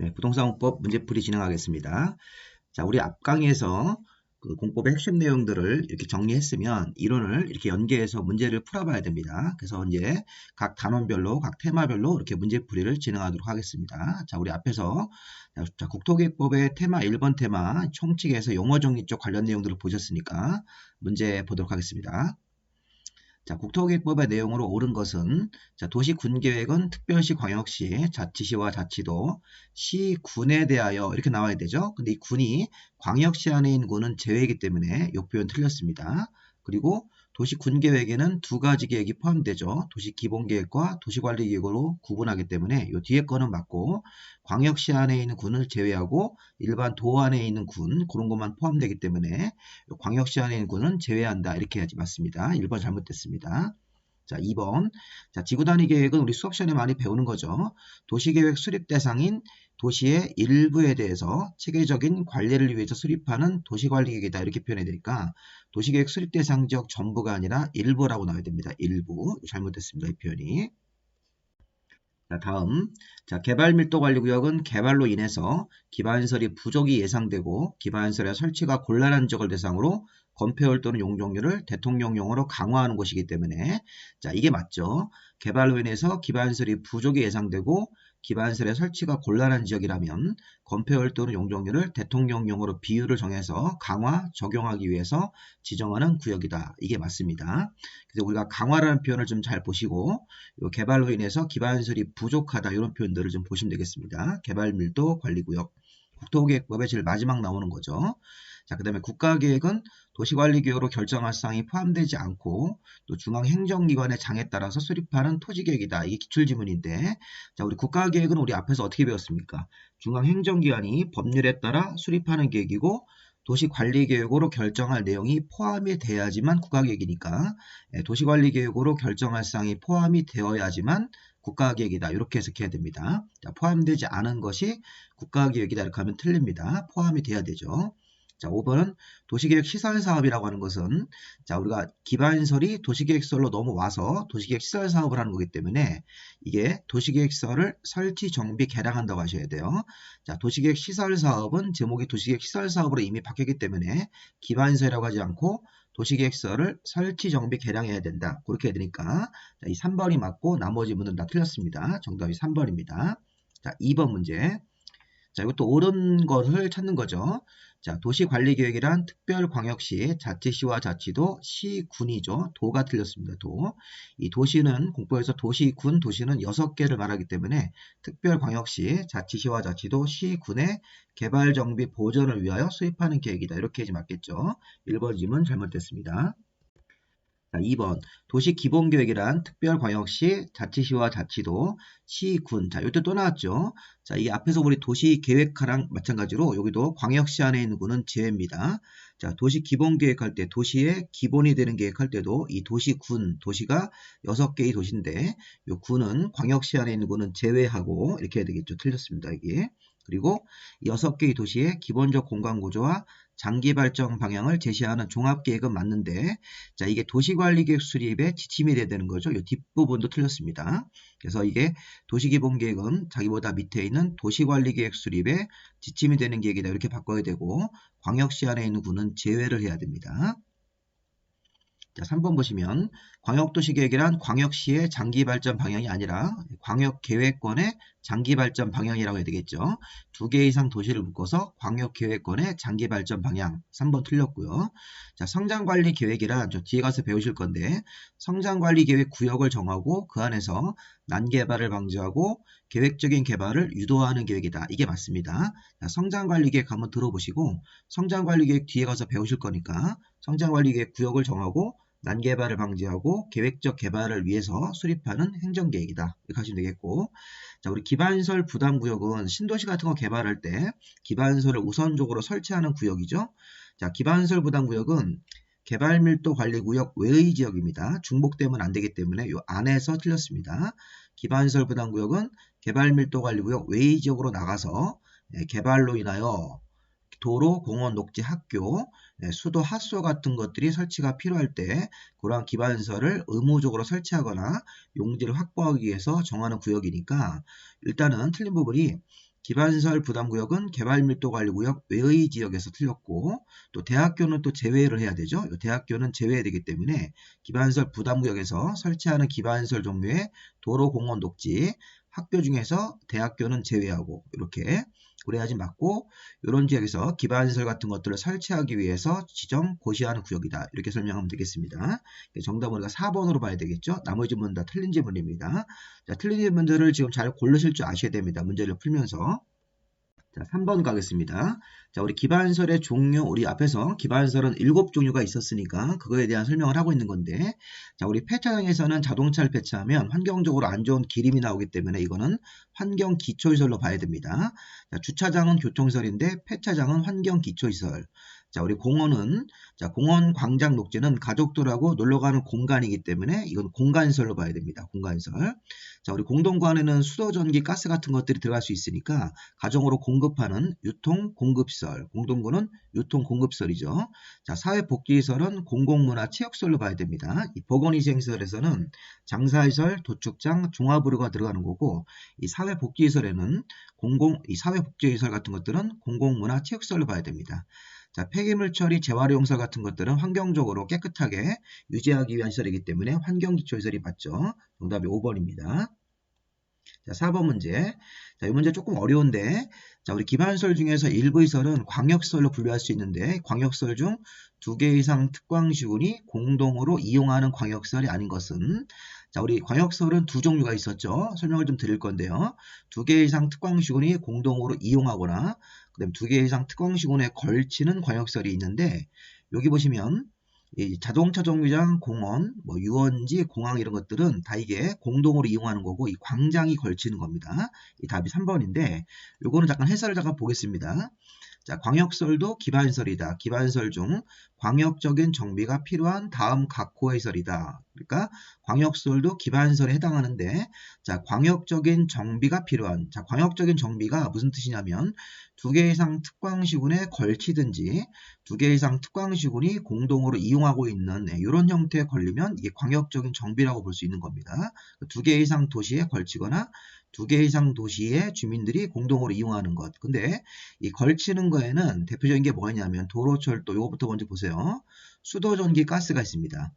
네, 부동산공법 문제풀이 진행하겠습니다. 자, 우리 앞 강의에서 그 공법의 핵심 내용들을 이렇게 정리했으면 이론을 이렇게 연계해서 문제를 풀어봐야 됩니다. 그래서 이제 각 단원별로, 각 테마별로 이렇게 문제풀이를 진행하도록 하겠습니다. 자, 우리 앞에서 자, 국토기획법의 테마 1번 테마 총칙에서 용어 정리 쪽 관련 내용들을 보셨으니까 문제 보도록 하겠습니다. 자, 국토기획법의 내용으로 옳은 것은 자, 도시군계획은 특별시, 광역시, 자치시와 자치도, 시군에 대하여 이렇게 나와야 되죠. 근데 이 군이 광역시 안에 있는 군은 제외이기 때문에 이 표현 틀렸습니다. 그리고 도시군계획에는 두 가지 계획이 포함되죠. 도시기본계획과 도시관리계획으로 구분하기 때문에 이 뒤에 거는 맞고, 광역시 안에 있는 군을 제외하고 일반 도 안에 있는 군 그런 것만 포함되기 때문에 광역시 안에 있는 군은 제외한다 이렇게 해야지 맞습니다. 1번 잘못됐습니다. 자, 2번. 자, 지구단위 계획은 우리 수업 시간에 많이 배우는 거죠. 도시계획 수립 대상인 도시의 일부에 대해서 체계적인 관리를 위해서 수립하는 도시관리계획이다 이렇게 표현해야 되니까 도시계획 수립 대상 지역 전부가 아니라 일부라고 나와야 됩니다. 일부. 잘못됐습니다. 이 표현이. 자, 다음. 자, 개발밀도관리구역은 개발로 인해서 기반시설이 부족이 예상되고 기반시설의 설치가 곤란한 지역을 대상으로 건폐율 또는 용적률을 대통령령으로 강화하는 곳이기 때문에 자, 이게 맞죠. 개발로 인해서 기반시설이 부족이 예상되고 기반시설의 설치가 곤란한 지역이라면 건폐율 또는 용적률을 대통령령으로 비율을 정해서 강화, 적용하기 위해서 지정하는 구역이다. 이게 맞습니다. 그래서 우리가 강화라는 표현을 좀 잘 보시고 개발로 인해서 기반시설이 부족하다 이런 표현들을 좀 보시면 되겠습니다. 개발밀도 관리구역, 국토계획법의 제일 마지막 나오는 거죠. 자, 그 다음에 국가계획은 도시관리계획으로 결정할 사항이 포함되지 않고 또 중앙행정기관의 장에 따라서 수립하는 토지계획이다. 이게 기출지문인데 자, 우리 국가계획은 우리 앞에서 어떻게 배웠습니까? 중앙행정기관이 법률에 따라 수립하는 계획이고 도시관리계획으로 결정할 내용이 포함이 돼야지만 국가계획이니까 도시관리계획으로 결정할 사항이 포함이 되어야지만 국가계획이다. 이렇게 해석해야 됩니다. 자, 포함되지 않은 것이 국가계획이다. 이렇게 하면 틀립니다. 포함이 돼야 되죠. 자, 5번은 도시계획 시설사업이라고 하는 것은 자, 우리가 기반시설이 도시계획시설로 넘어와서 도시계획 시설사업을 하는 거기 때문에 이게 도시계획시설을 설치, 정비, 개량한다고 하셔야 돼요. 자, 도시계획 시설사업은 제목이 도시계획 시설사업으로 이미 바뀌었기 때문에 기반시설이라고 하지 않고 도시계획시설을 설치, 정비, 개량해야 된다. 그렇게 해야 되니까 자, 이 3번이 맞고 나머지 문은 다 틀렸습니다. 정답이 3번입니다. 자, 2번 문제. 자, 이것도 옳은 것을 찾는 거죠. 자, 도시관리계획이란 특별광역시, 자치시와 자치도, 시군이죠. 도가 틀렸습니다. 도. 이 도시는 공법에서 도시군, 도시는 6개를 말하기 때문에 특별광역시, 자치시와 자치도, 시군의 개발정비 보전을 위하여 수립하는 계획이다. 이렇게 해야지 맞겠죠. 1번 질문 잘못됐습니다. 자, 2번 도시기본계획이란 특별광역시, 자치시와 자치도, 시군. 자, 이때 또 나왔죠. 자, 이 앞에서 우리 도시계획화랑 마찬가지로 여기도 광역시 안에 있는 군은 제외입니다. 자, 도시기본계획할 때 도시의 기본이 되는 계획할 때도 이 도시군, 도시가 6개의 도시인데 이 군은 광역시 안에 있는 군은 제외하고 이렇게 해야 되겠죠. 틀렸습니다. 이게. 그리고 6개의 도시의 기본적 공간구조와 장기발전 방향을 제시하는 종합계획은 맞는데 자, 이게 도시관리계획 수립의 지침이 돼야 되는 거죠. 이 뒷부분도 틀렸습니다. 그래서 이게 도시기본계획은 자기보다 밑에 있는 도시관리계획 수립의 지침이 되는 계획이다. 이렇게 바꿔야 되고 광역시 안에 있는 군은 제외를 해야 됩니다. 자, 3번 보시면 광역도시계획이란 광역시의 장기발전 방향이 아니라 광역계획권의 장기발전 방향이라고 해야 되겠죠. 2개 이상 도시를 묶어서 광역계획권의 장기발전 방향. 3번 틀렸고요. 자, 성장관리계획이란 저 뒤에 가서 배우실 건데 성장관리계획 구역을 정하고 그 안에서 난개발을 방지하고 계획적인 개발을 유도하는 계획이다. 이게 맞습니다. 자, 성장관리계획 한번 들어보시고 성장관리계획 뒤에 가서 배우실 거니까 성장관리계획 구역을 정하고 난개발을 방지하고 계획적 개발을 위해서 수립하는 행정계획이다. 이렇게 하시면 되겠고 자, 우리 기반시설 부담구역은 신도시 같은 거 개발할 때 기반시설을 우선적으로 설치하는 구역이죠. 자, 기반시설 부담구역은 개발밀도관리구역 외의 지역입니다. 중복되면 안 되기 때문에 이 안에서 틀렸습니다. 기반시설 부담구역은 개발밀도관리구역 외의 지역으로 나가서 개발로 인하여 도로, 공원, 녹지, 학교, 수도, 하수도 같은 것들이 설치가 필요할 때 그러한 기반시설을 의무적으로 설치하거나 용지를 확보하기 위해서 정하는 구역이니까 일단은 틀린 부분이 기반시설 부담구역은 개발밀도관리구역 외의 지역에서 틀렸고, 또 대학교는 또 제외를 해야 되죠. 대학교는 제외되기 때문에 기반시설 부담구역에서 설치하는 기반시설 종류의 도로, 공원, 녹지, 학교 중에서 대학교는 제외하고 이렇게 그래야지 맞고, 이런 지역에서 기반시설 같은 것들을 설치하기 위해서 지정, 고시하는 구역이다. 이렇게 설명하면 되겠습니다. 정답은 우리가 4번으로 봐야 되겠죠. 나머지 지문은 다 틀린 지문입니다. 자, 틀린 지문들을 지금 잘 고르실 줄 아셔야 됩니다. 문제를 풀면서. 자, 3번 가겠습니다. 자, 우리 기반설의 종류, 우리 앞에서 기반설은 7종류가 있었으니까 그거에 대한 설명을 하고 있는 건데, 자, 우리 폐차장에서는 자동차를 폐차하면 환경적으로 안 좋은 기름이 나오기 때문에 이거는 환경 기초시설로 봐야 됩니다. 자, 주차장은 교통시설인데 폐차장은 환경 기초시설. 자, 우리 공원은, 자, 공원, 광장, 녹지는 가족들하고 놀러가는 공간이기 때문에 이건 공간시설로 봐야 됩니다. 공간시설. 자, 우리 공동관에는 수도, 전기, 가스 같은 것들이 들어갈 수 있으니까 가정으로 공급하는 유통, 공급시설, 공동구는 유통, 공급시설이죠. 자, 사회복지시설은 공공문화, 체육시설로 봐야 됩니다. 이 보건위생시설에서는 장사시설, 도축장, 종합의료가 들어가는 거고, 이 사회복지시설에는 이 사회복지시설 같은 것들은 공공문화, 체육시설로 봐야 됩니다. 자, 폐기물 처리, 재활용시설 같은 것들은 환경적으로 깨끗하게 유지하기 위한 시설이기 때문에 환경기초시설이 맞죠. 정답이 5번입니다. 자, 4번 문제. 자, 이 문제 조금 어려운데, 자, 우리 기반시설 중에서 일부 시설은 광역시설로 분류할 수 있는데, 광역시설 중 2개 이상 특광시군이 공동으로 이용하는 광역시설이 아닌 것은, 자, 우리 광역시설은 두 종류가 있었죠. 설명을 좀 드릴 건데요. 2개 이상 특광시군이 공동으로 이용하거나, 그 다음에 2개 이상 특광시군에 걸치는 광역시설이 있는데, 여기 보시면, 이 자동차 정류장, 공원, 뭐 유원지, 공항 이런 것들은 다 이게 공동으로 이용하는 거고 이 광장이 걸치는 겁니다. 이 답이 3번인데 요거는 잠깐 해설을 잠깐 보겠습니다. 자, 광역시설도 기반시설이다. 기반시설 중 광역적인 정비가 필요한 다음 각 호의 시설이다. 그러니까 광역시설도 기반시설에 해당하는데, 자, 광역적인 정비가 필요한, 자, 광역적인 정비가 무슨 뜻이냐면 2개 이상 특광시군에 걸치든지 2개 이상 특광시군이 공동으로 이용하고 있는 이런 형태에 걸리면 이게 광역적인 정비라고 볼 수 있는 겁니다. 2개 이상 도시에 걸치거나 2개 이상 도시의 주민들이 공동으로 이용하는 것. 근데 이 걸치는 거에는 대표적인 게 뭐냐면 도로철도, 이거부터 먼저 보세요. 수도, 전기, 가스가 있습니다.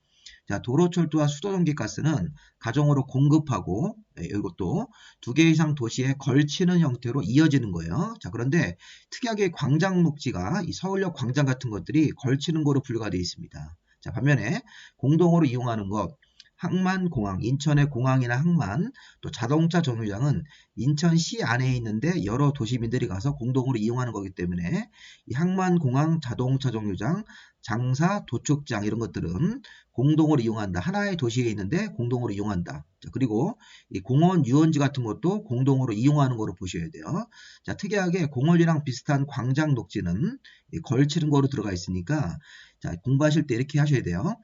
자, 도로철도와 수도, 전기, 가스는 가정으로 공급하고 이것도 2개 이상 도시에 걸치는 형태로 이어지는 거예요. 자, 그런데 특이하게 광장 녹지가 이 서울역 광장 같은 것들이 걸치는 거로 분류가 되어 있습니다. 자, 반면에 공동으로 이용하는 것, 항만공항, 인천의 공항이나 항만, 또 자동차 정류장은 인천시 안에 있는데 여러 도시민들이 가서 공동으로 이용하는 거기 때문에 이 항만공항, 자동차 정류장, 장사, 도축장 이런 것들은 공동으로 이용한다. 하나의 도시에 있는데 공동으로 이용한다. 자, 그리고 이 공원, 유원지 같은 것도 공동으로 이용하는 거로 보셔야 돼요. 자, 특이하게 공원이랑 비슷한 광장 녹지는 걸치는 거로 들어가 있으니까 자, 공부하실 때 이렇게 하셔야 돼요.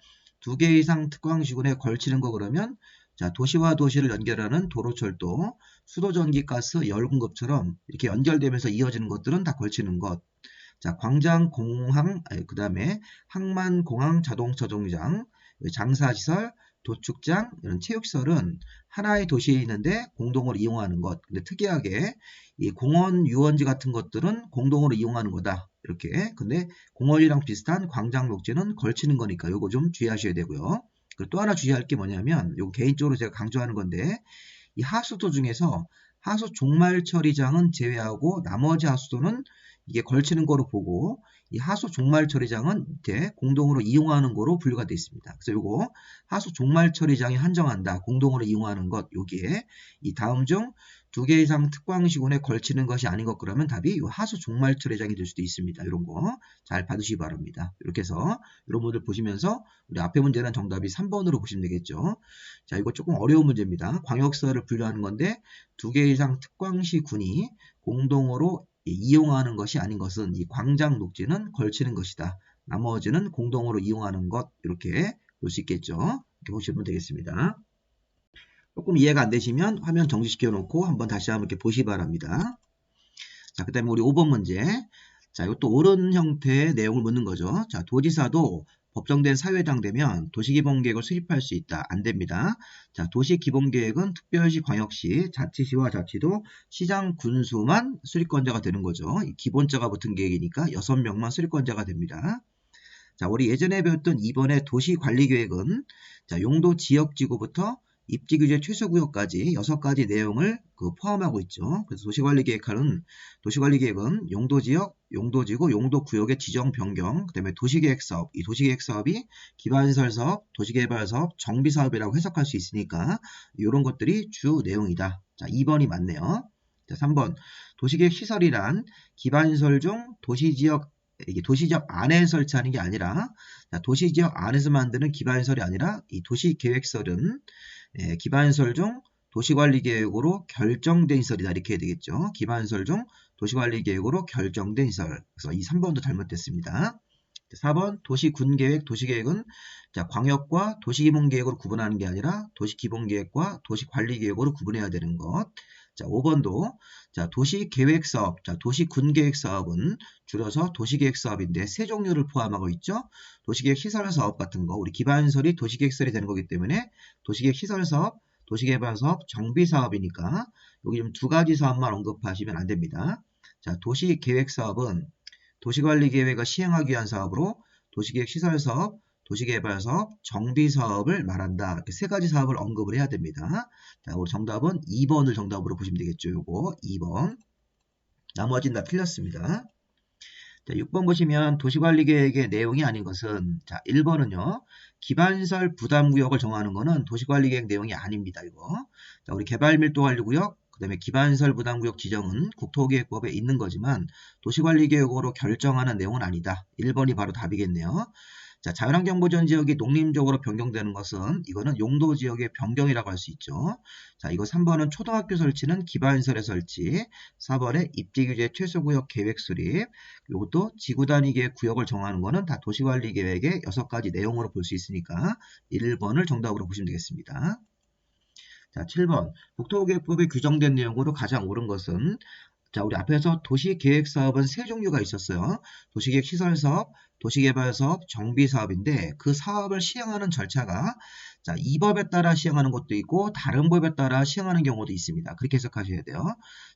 2개 이상 특광시군에 걸치는 거 그러면 자, 도시와 도시를 연결하는 도로철도, 수도, 전기, 가스, 열 공급처럼 이렇게 연결되면서 이어지는 것들은 다 걸치는 것. 자, 광장, 공항, 그 다음에 항만, 공항, 자동차 정류장, 장사시설, 도축장, 이런 체육시설은 하나의 도시에 있는데 공동으로 이용하는 것. 근데 특이하게 이 공원, 유원지 같은 것들은 공동으로 이용하는 거다. 이렇게. 근데 공원이랑 비슷한 광장, 녹지는 걸치는 거니까 요거 좀 주의하셔야 되고요. 그리고 또 하나 주의할 게 뭐냐면 요거 개인적으로 제가 강조하는 건데 이 하수도 중에서 하수 종말 처리장은 제외하고 나머지 하수도는 이게 걸치는 거로 보고 이 하수 종말 처리장은 밑에 공동으로 이용하는 거로 분류가 되어 있습니다. 그래서 요거 하수 종말 처리장이 한정한다. 공동으로 이용하는 것 여기에 이 다음 중 2개 이상 특광시군에 걸치는 것이 아닌 것 그러면 답이 이 하수 종말 처리장이 될 수도 있습니다. 이런 거 잘 봐두시기 바랍니다. 이렇게 해서 이런 분들 보시면서 우리 앞에 문제는 정답이 3번으로 보시면 되겠죠. 자, 이거 조금 어려운 문제입니다. 광역시설을 분류하는 건데 2개 이상 특광시군이 공동으로 이용하는 것이 아닌 것은 이 광장 녹지는 걸치는 것이다. 나머지는 공동으로 이용하는 것 이렇게 볼 수 있겠죠. 이렇게 보시면 되겠습니다. 조금 이해가 안 되시면 화면 정지시켜 놓고 한번 다시 한번 이렇게 보시기 바랍니다. 자, 그 다음에 우리 5번 문제. 자, 이것도 옳은 형태의 내용을 묻는 거죠. 자, 도지사도 법정된 사유에 되면 도시기본계획을 수립할 수 있다. 안 됩니다. 자, 도시기본계획은 특별시, 광역시, 자치시와 자치도, 시장, 군수만 수립권자가 되는 거죠. 기본자가 붙은 계획이니까 6명만 수립권자가 됩니다. 자, 우리 예전에 배웠던 2번의 도시관리계획은 자, 용도 지역지구부터 입지규제 최소구역까지 6가지 내용을 포함하고 있죠. 그래서 도시관리계획은 용도지역, 용도지구, 용도구역의 지정 변경, 그 다음에 도시계획사업, 이 도시계획사업이 기반시설사업, 도시개발사업, 정비사업이라고 해석할 수 있으니까 이런 것들이 주 내용이다. 자, 2번이 맞네요. 자, 3번 도시계획 시설이란 기반시설 중 도시지역 이게 도시지역 안에 설치하는 게 아니라 도시지역 안에서 만드는 기반시설이 아니라 이 도시계획설은 기반시설 중 도시관리계획으로 결정된 시설이다 이렇게 해야 되겠죠. 기반시설 중 도시관리계획으로 결정된 시설. 그래서 이 3번도 잘못됐습니다. 4번 도시군계획, 도시계획은 광역과 도시기본계획으로 구분하는 게 아니라 도시기본계획과 도시관리계획으로 구분해야 되는 것. 자, 5번도 도시계획사업, 도시군계획사업은 줄여서 도시계획사업인데 세 종류를 포함하고 있죠. 도시계획시설사업 같은 거, 우리 기반시설이 도시계획시설이 되는 거기 때문에 도시계획시설사업, 도시개발사업, 정비사업이니까 여기 좀 2가지 사업만 언급하시면 안 됩니다. 자, 도시계획사업은 도시관리계획을 시행하기 위한 사업으로 도시계획시설사업, 도시개발사업, 정비사업을 말한다. 이렇게 3가지 사업을 언급을 해야 됩니다. 자, 우리 정답은 2번을 정답으로 보시면 되겠죠. 요거 2번. 나머지는 다 틀렸습니다. 자, 6번 보시면 도시관리계획의 내용이 아닌 것은 자, 1번은요. 기반시설 부담구역을 정하는 거는 도시관리계획 내용이 아닙니다. 이거. 자, 우리 개발밀도관리구역, 그 다음에 기반시설 부담구역 지정은 국토기획법에 있는 거지만 도시관리계획으로 결정하는 내용은 아니다. 1번이 바로 답이겠네요. 자, 자연환경보전지역이 농림적으로 변경되는 것은 이거는 용도지역의 변경이라고 할 수 있죠. 자, 이거 3번은 초등학교 설치는 기반시설의 설치, 4번에 입지규제 최소구역 계획 수립, 이것도 지구단위계획 구역을 정하는 거는 다 도시관리계획의 6가지 내용으로 볼 수 있으니까 1번을 정답으로 보시면 되겠습니다. 자, 7번 국토계획법에 규정된 내용으로 가장 옳은 것은 자, 우리 앞에서 도시계획사업은 3종류가 있었어요. 도시계획시설사업, 도시개발사업, 정비사업인데 그 사업을 시행하는 절차가 자, 이 법에 따라 시행하는 것도 있고 다른 법에 따라 시행하는 경우도 있습니다. 그렇게 해석하셔야 돼요.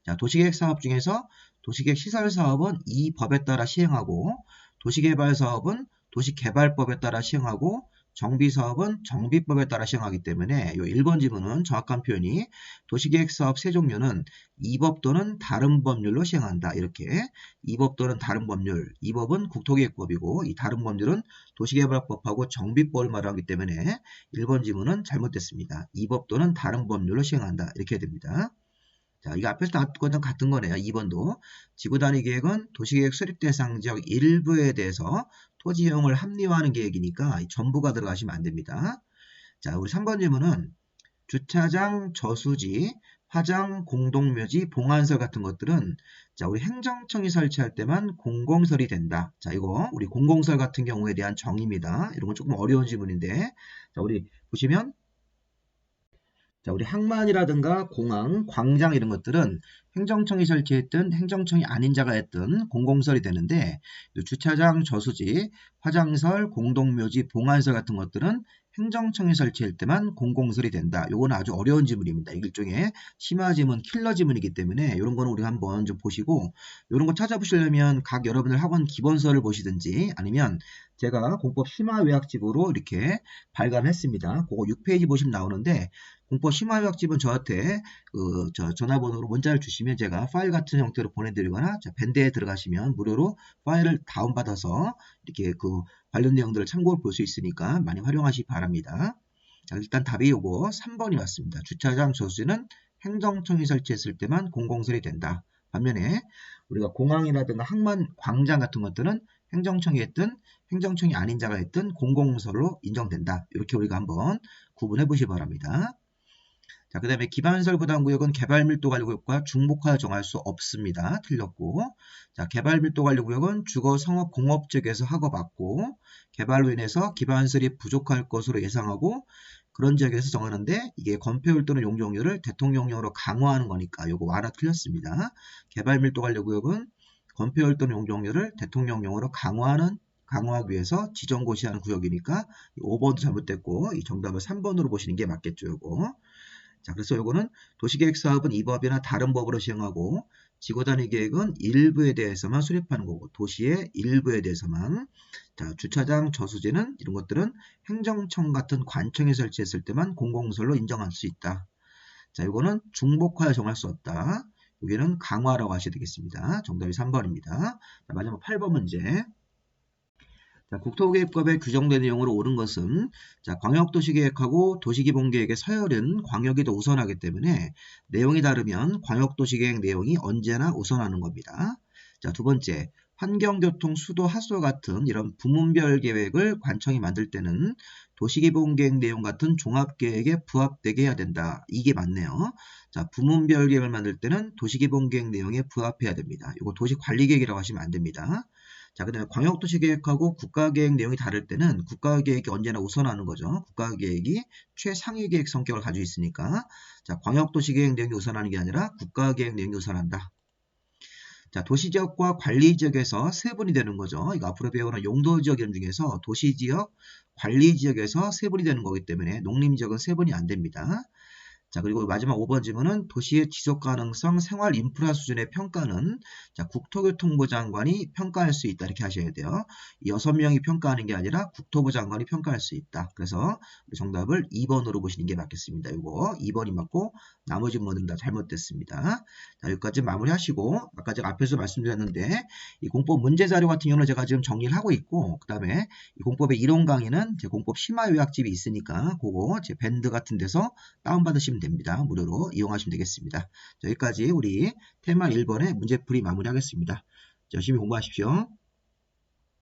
자, 도시계획사업 중에서 도시계획시설사업은 이 법에 따라 시행하고 도시개발사업은 도시개발법에 따라 시행하고 정비사업은 정비법에 따라 시행하기 때문에 이 1번 지문은 정확한 표현이 도시계획사업 3종류는 이 법 또는 다른 법률로 시행한다. 이렇게 이 법 또는 다른 법률, 이 법은 국토계획법이고 이 다른 법률은 도시개발법하고 정비법을 말하기 때문에 1번 지문은 잘못됐습니다. 이 법 또는 다른 법률로 시행한다. 이렇게 됩니다. 자, 이거 앞에서 나왔던 거랑 같은 거네요. 2번도. 지구단위계획은 도시계획 수립 대상 지역 일부에 대해서 토지 이용을 합리화하는 계획이니까 전부가 들어가시면 안 됩니다. 자, 우리 3번 질문은 주차장, 저수지, 화장, 공동묘지, 봉안설 같은 것들은 자, 우리 행정청이 설치할 때만 공공설이 된다. 자, 이거 우리 공공설 같은 경우에 대한 정의입니다. 이런 건 조금 어려운 질문인데 자, 우리 보시면 자, 우리 항만이라든가 공항, 광장 이런 것들은 행정청이 설치했든 행정청이 아닌 자가 했든 공공설이 되는데 주차장, 저수지, 화장설, 공동묘지, 봉안설 같은 것들은 행정청이 설치할 때만 공공설이 된다. 요건 아주 어려운 지문입니다. 일종의 심화 지문, 킬러 지문이기 때문에 이런 거는 우리가 한번 좀 보시고 이런 거 찾아보시려면 각 여러분들 학원 기본서를 보시든지 아니면 제가 공법 심화 요약집으로 이렇게 발간했습니다. 그거 6페이지 보시면 나오는데 공법 심화 요약집은 저한테 전화번호로 문자를 주시면 제가 파일 같은 형태로 보내드리거나 밴드에 들어가시면 무료로 파일을 다운받아서 이렇게 관련 내용들을 참고로 볼 수 있으니까 많이 활용하시기 바랍니다. 자, 일단 답이 요거 3번이 맞습니다. 주차장 저수지는 행정청이 설치했을 때만 공공설이 된다. 반면에 우리가 공항이라든가 항만, 광장 같은 것들은 행정청이 했든 행정청이 아닌 자가 했든 공공설로 인정된다. 이렇게 우리가 한번 구분해 보시기 바랍니다. 자, 그 다음에 기반시설 부담구역은 개발밀도관리구역과 중복하여 정할 수 없습니다. 틀렸고, 자, 개발밀도관리구역은 주거, 상업, 공업 지역에서 허가받고 개발로 인해서 기반시설이 부족할 것으로 예상하고 그런 지역에서 정하는데 이게 건폐율 또는 용적률을 대통령령으로 강화하는 거니까 요거 완화 틀렸습니다. 개발밀도관리구역은 건폐율 또는 용적률을 대통령령으로 강화하는 강화하기 위해서 지정고시하는 구역이니까 5번도 잘못됐고 이 정답을 3번으로 보시는 게 맞겠죠. 요거. 자, 그래서 요거는 도시계획사업은 이 법이나 다른 법으로 시행하고 지구단위 계획은 일부에 대해서만 수립하는 거고 도시의 일부에 대해서만. 자, 주차장 저수지는 이런 것들은 행정청 같은 관청에 설치했을 때만 공공시설로 인정할 수 있다. 자, 요거는 중복하여 정할 수 없다. 여기는 강화라고 하셔야 되겠습니다. 정답이 3번입니다. 자, 마지막 8번 문제. 자, 국토계획법에 규정된 내용으로 옳은 것은 자, 광역도시계획하고 도시기본계획의 서열은 광역이 더 우선하기 때문에 내용이 다르면 광역도시계획 내용이 언제나 우선하는 겁니다. 자, 두 번째, 환경교통, 수도, 하수 같은 이런 부문별 계획을 관청이 만들 때는 도시기본계획 내용 같은 종합계획에 부합되게 해야 된다. 이게 맞네요. 자, 부문별 계획을 만들 때는 도시기본계획 내용에 부합해야 됩니다. 이거 도시관리계획이라고 하시면 안 됩니다. 자, 그 다음에 광역도시계획하고 국가계획 내용이 다를 때는 국가계획이 언제나 우선하는 거죠. 국가계획이 최상위 계획 성격을 가지고 있으니까. 자, 광역도시계획 내용이 우선하는 게 아니라 국가계획 내용이 우선한다. 자, 도시지역과 관리지역에서 세분이 되는 거죠. 이거 앞으로 배우는 용도지역 이름 중에서 도시지역, 관리지역에서 세분이 되는 거기 때문에 농림지역은 세분이 안 됩니다. 자, 그리고 마지막 5번 질문은 도시의 지속가능성 생활 인프라 수준의 평가는 자, 국토교통부 장관이 평가할 수 있다. 이렇게 하셔야 돼요. 6명이 평가하는 게 아니라 국토부 장관이 평가할 수 있다. 그래서 우리 정답을 2번으로 보시는 게 맞겠습니다. 이거 2번이 맞고 나머지 문제는 다 잘못됐습니다. 자, 여기까지 마무리하시고 아까 제가 앞에서 말씀드렸는데 이 공법 문제 자료 같은 경우는 제가 지금 정리를 하고 있고 그 다음에 이 공법의 이론 강의는 제 공법 심화 요약집이 있으니까 그거 제 밴드 같은 데서 다운받으시면 됩니다. 무료로 이용하시면 되겠습니다. 자, 여기까지 우리 테마 1번의 문제풀이 마무리하겠습니다. 열심히 공부하십시오.